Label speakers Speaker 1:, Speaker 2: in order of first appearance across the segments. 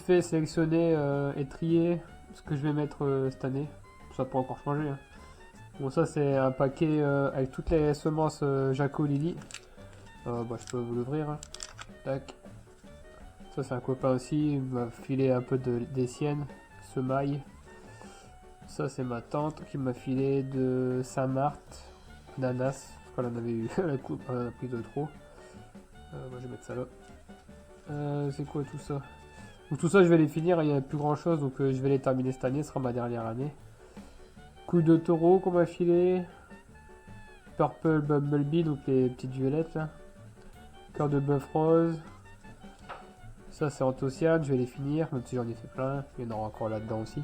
Speaker 1: fait sélectionner et trier ce que je vais mettre cette année. Ça peut encore changer. Hein. Bon, ça c'est un paquet avec toutes les semences Jaco Lily. Bah, je peux vous l'ouvrir. Hein. Tac. Ça c'est un copain aussi, il m'a filé un peu des siennes, semailles. Ça c'est ma tante qui m'a filé de Saint-Marthe, ananas, parce qu'elle en avait eu elle a pris de trop. Moi je vais mettre ça là. C'est quoi tout ça? Donc tout ça je vais les finir, il n'y a plus grand chose, donc je vais les terminer cette année, ce sera ma dernière année. Couille de taureau qu'on m'a filé. Purple Bumblebee, donc les petites violettes là. Cœur de bœuf rose. Ça c'est Anthocyan, je vais les finir, même si j'en ai fait plein, il y en aura encore là-dedans aussi.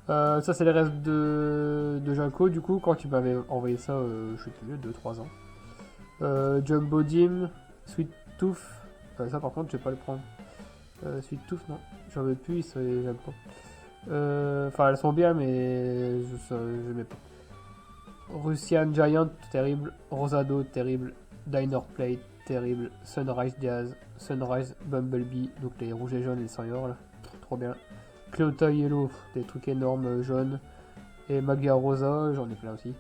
Speaker 1: Ça c'est les restes de Jaco du coup, quand tu m'avais envoyé ça, je sais plus, 2-3 ans. Jumbo Dim, Sweet Tooth, ça par contre je vais pas le prendre. Sweet Tooth non, j'en veux plus, j'aime pas. Enfin elles sont bien mais je mets pas. Russian Giant, terrible. Rosado, terrible. Diner Plate, terrible. Sunrise Jazz, Sunrise Bumblebee, donc les rouges et jaunes et les Seniors là, trop bien. Cleota Yellow, des trucs énormes jaunes. Et Magia Rosa, j'en ai plein aussi.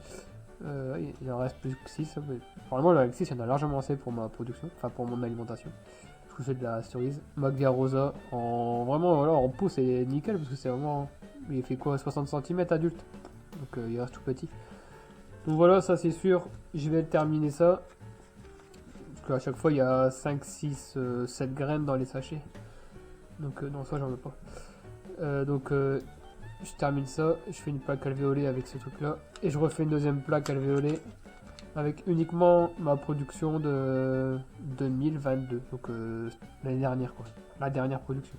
Speaker 1: Il en reste plus que 6. Normalement, avec 6, il y en a largement assez pour ma production, enfin pour mon alimentation. Je fais de la cerise. Magia Rosa, vraiment, voilà, en pot, c'est nickel parce que c'est vraiment. Il fait quoi, 60 cm adulte. Donc il reste tout petit. Donc voilà, ça c'est sûr, je vais terminer ça. Parce qu'à chaque fois, il y a 5, 6, 7 graines dans les sachets. Donc non, ça j'en veux pas. Je termine ça, je fais une plaque alvéolée avec ce truc là. Et je refais une deuxième plaque alvéolée avec uniquement ma production de 2022. Donc l'année dernière quoi. La dernière production.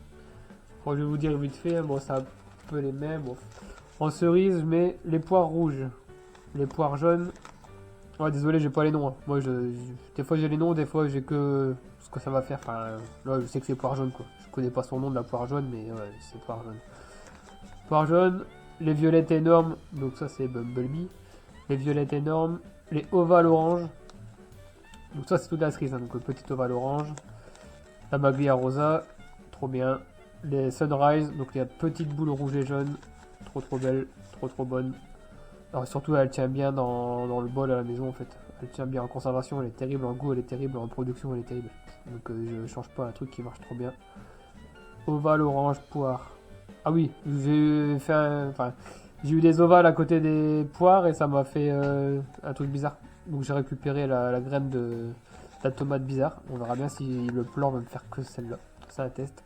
Speaker 1: Bon, je vais vous dire vite fait, bon c'est un peu les mêmes. Bon. En cerise, je mets les poires rouges. Les poires jaunes. Ouais, désolé, j'ai pas les noms. Hein. Moi, des fois j'ai les noms, des fois j'ai que ce que ça va faire. Enfin, là, je sais que c'est poire jaune quoi. Je connais pas son nom de la poire jaune, mais ouais, c'est poire jaune. Poire jaune, les violettes énormes, donc ça c'est Bumblebee. Les violettes énormes, les ovales orange. Donc ça c'est toute la cerise, hein, donc le petit ovale orange. La Maglia Rosa, trop bien. Les Sunrise, donc les petites boules rouges et jaunes. Trop belles, trop bonnes. Alors surtout elle tient bien dans le bol à la maison en fait. Elle tient bien en conservation, elle est terrible en goût, elle est terrible en production, elle est terrible. Donc je change pas un truc qui marche trop bien. Ovale orange poire. Ah oui, j'ai eu des ovales à côté des poires et ça m'a fait un truc bizarre. Donc j'ai récupéré la graine de la tomate bizarre. On verra bien si le plan va me faire que celle-là. C'est un test.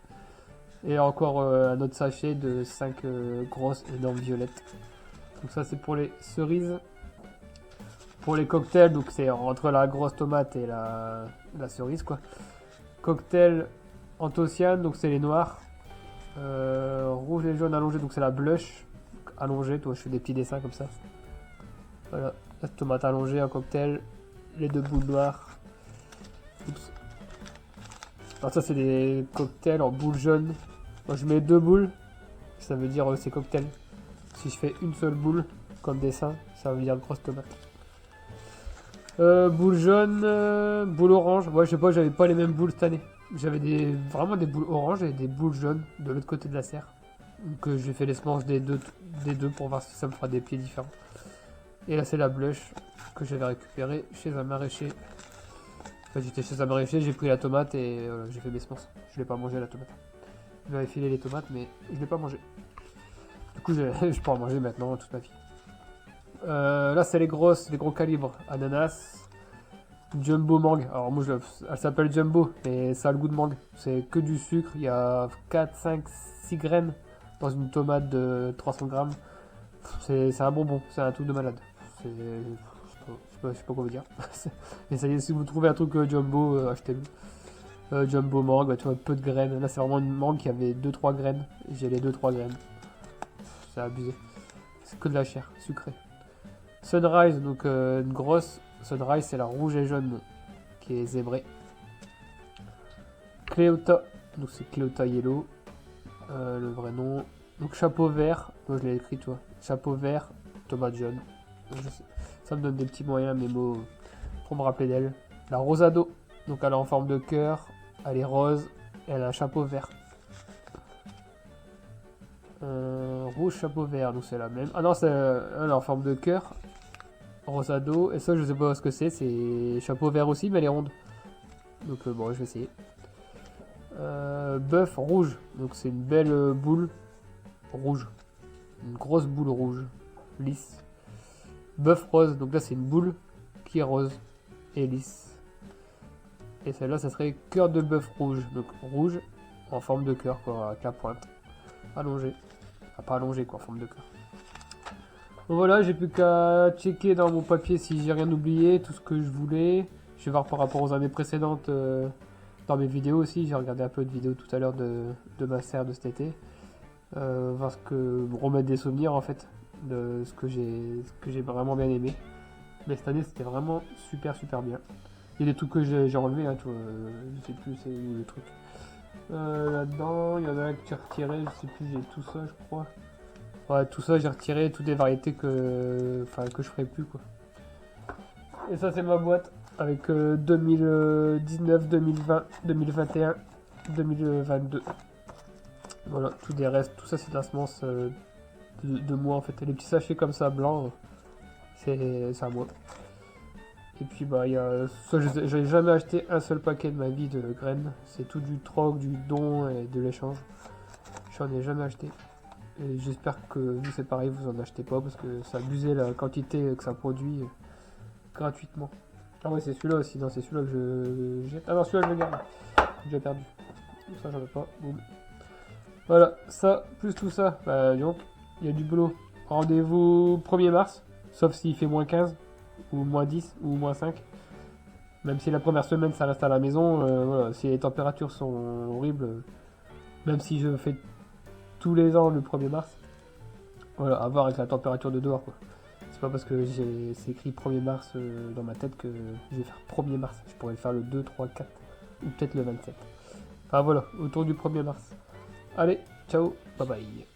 Speaker 1: Et encore un autre sachet de 5 grosses énormes violettes. Donc ça c'est pour les cerises. Pour les cocktails, donc c'est entre la grosse tomate et la cerise quoi. Cocktail Anthocyan, donc c'est les noirs. Rouge et jaune allongé, donc c'est la blush allongée. Toi, je fais des petits dessins comme ça. Voilà, la tomate allongée, un cocktail, les deux boules noires. Oups. Alors ça c'est des cocktails en boules jaunes. Moi je mets deux boules, ça veut dire c'est cocktail. Si je fais une seule boule comme dessin, ça veut dire grosse tomate. Boule jaune, boule orange. Ouais, je sais pas, j'avais pas les mêmes boules cette année. J'avais vraiment des boules oranges et des boules jaunes de l'autre côté de la serre. Donc j'ai fait les semences des deux pour voir si ça me fera des pieds différents. Et là c'est la blush que j'avais récupérée chez un maraîcher. Enfin, j'étais chez un maraîcher, j'ai pris la tomate et j'ai fait mes semences. Je l'ai pas mangé la tomate. Il m'avait filé les tomates mais je l'ai pas mangé. Du coup je peux en manger maintenant toute ma vie. Là c'est les gros calibres. Ananas. Jumbo mangue. Alors moi elle s'appelle Jumbo, mais ça a le goût de mangue. C'est que du sucre. Il y a 4, 5, 6 graines dans une tomate de 300 grammes. C'est un bonbon, c'est un truc de malade. Je sais pas quoi vous dire. Mais ça y est, si vous trouvez un truc Jumbo, achetez-le. Jumbo mangue, bah, tu vois, peu de graines. Là c'est vraiment une mangue qui avait 2-3 graines. J'ai les 2-3 graines. C'est abusé. C'est que de la chair, sucrée. Sunrise, donc une grosse. Sunrise, c'est la rouge et jaune qui est zébrée. Cleota, donc c'est Cleota Yellow, le vrai nom. Donc chapeau vert, moi je l'ai écrit toi. Chapeau vert, tomate jaune. Ça me donne des petits moyens, mes mots, pour me rappeler d'elle. La Rosado, donc elle est en forme de cœur, elle est rose Elle a un chapeau vert. Rouge, chapeau vert, donc c'est la même. Ah non, elle est en forme de cœur. Rosado. Et ça, je sais pas ce que c'est. C'est chapeau vert aussi, mais elle est ronde. Donc bon, je vais essayer. Bœuf rouge. Donc c'est une belle boule rouge. Une grosse boule rouge. Lisse. Bœuf rose. Donc là, c'est une boule qui est rose et lisse. Et celle-là, ça serait cœur de bœuf rouge. Donc rouge en forme de cœur, quoi, avec la pointe allongée. Enfin, pas allongée, quoi, en forme de cœur. Donc voilà, j'ai plus qu'à checker dans mon papier si j'ai rien oublié, tout ce que je voulais. Je vais voir par rapport aux années précédentes dans mes vidéos aussi. J'ai regardé un peu de vidéos tout à l'heure de ma serre de cet été. Voir remettre des souvenirs en fait de ce que j'ai vraiment bien aimé. Mais cette année, c'était vraiment super bien. Il y a des trucs que j'ai enlevés, hein, je sais plus c'est où le truc. Là-dedans, il y en a un que j'ai retiré, je sais plus, j'ai tout ça, je crois. Ouais, tout ça, j'ai retiré toutes les variétés que je ferai plus, quoi. Et ça, c'est ma boîte avec 2019, 2020, 2021, 2022. Voilà, tout des restes, tout ça, c'est de la semence de moi, en fait. Et les petits sachets comme ça, blancs, c'est à moi. Et puis bah il y a ça, j'ai jamais acheté un seul paquet de ma vie de graines. C'est tout du troc, du don et de l'échange. J'en ai jamais acheté. Et j'espère que vous c'est pareil, vous en achetez pas parce que ça abusait la quantité que ça produit gratuitement. Ah ouais, c'est celui-là aussi. Non, c'est celui-là que je jette. Ah non, celui-là je le garde. J'ai déjà perdu. Ça j'en ai pas. Boum. Voilà, ça plus tout ça. Bah donc il y a du boulot. Rendez-vous 1er mars, sauf s'il fait moins 15. Ou moins 10 ou moins 5. Même si la première semaine ça reste à la maison, voilà, si les températures sont horribles, même si je fais tous les ans le 1er mars, voilà, à voir avec la température de dehors quoi. C'est pas parce que c'est écrit 1er mars dans ma tête que je vais faire 1er mars. Je pourrais le faire le 2, 3, 4 ou peut-être le 27. Enfin voilà, autour du 1er mars. Allez, ciao, bye bye.